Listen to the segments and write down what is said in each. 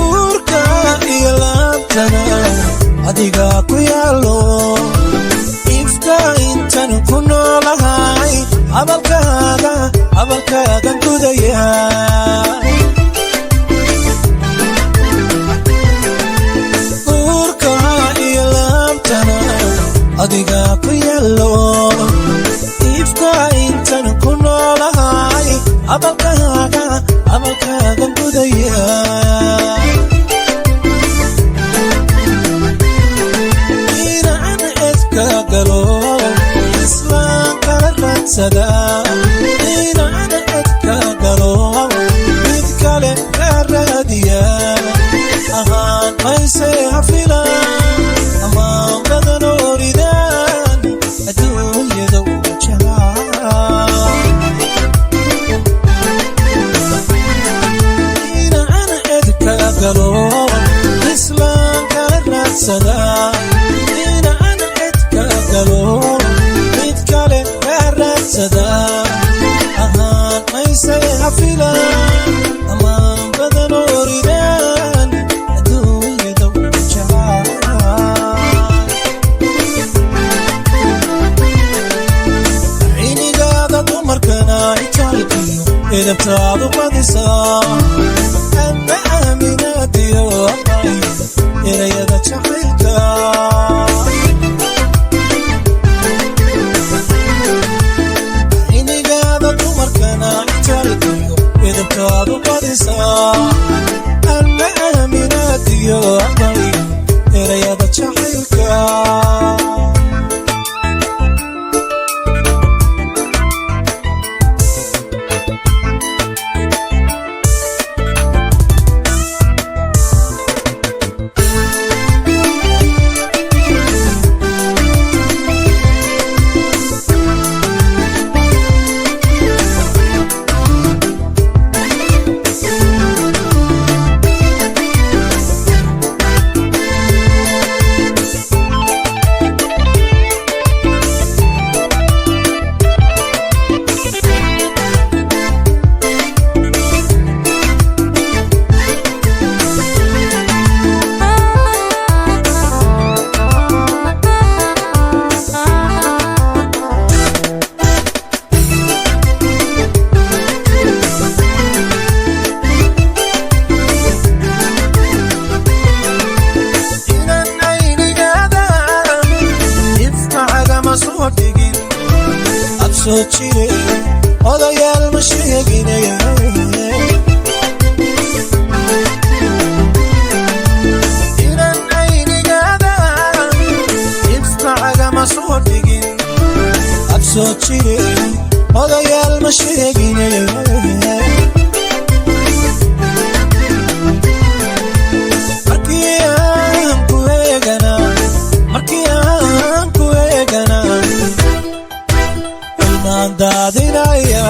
urka iyo laabtana adiga ku yaalo ifka intan ku noolahay abalkaaga gudaya urka iyo laabtana adiga ku yaalo ifka intan ku noolahay abalkaaga gudaya inaan edka galo islaan kala raadsada inaan edka galo mid kale ka raadiya ahaan mayse hafilan amaan badan oridaan adduunyada u jeclaa inaan edka galo islaan kala raadsada inaan edka galo mid kale ka raadsada ahaan mayse hafilan amaan badan oridaan adduunyada u jeclaa cinigaada dumarkana itaalkiyo edabtaadu badisaa ama aaminaadiyo aqay erayada jacaylka cinigaada dumarkana itaalkiyo edabtaadu badisaa ama aaminaadiyo aqay erayada jacaylka soo jire odayaal ma sheeginaya inaan aynigaada ifkacagama soo dhigin ab soo jire odayaal ma sheeginaya markii aan ku eegana daadinaya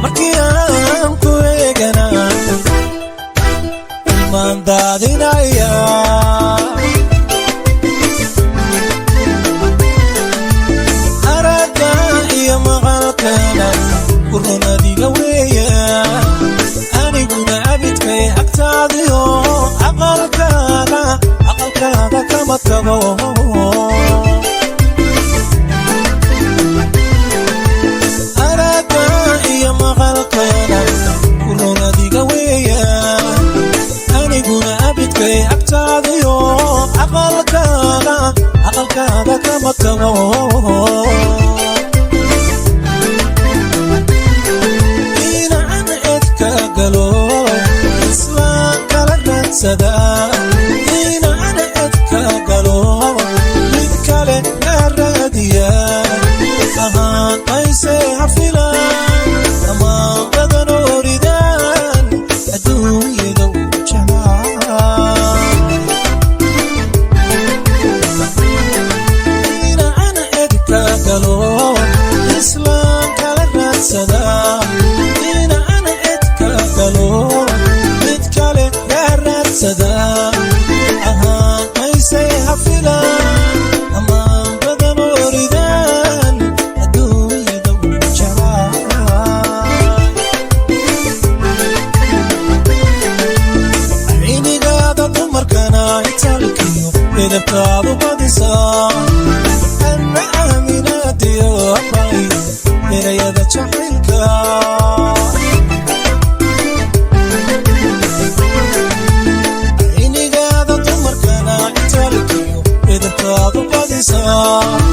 markii aan ku eegana ilmaan daadinaya aragga iyo maqalkana kurunadiga weeya aniguna abidkay agtaadiyo aqalkaaga kama tago aragga iyo maqalkana kurunadiga weeya aniguna abidkay agtaadiyo aqalkaaga kama tago inaan edka galo islaan kala raadsada inaan edka galo mid kale ka raadiya ahaan mayse hafilan amaan badan oridaan adduunyada u jeclaa inaan سوا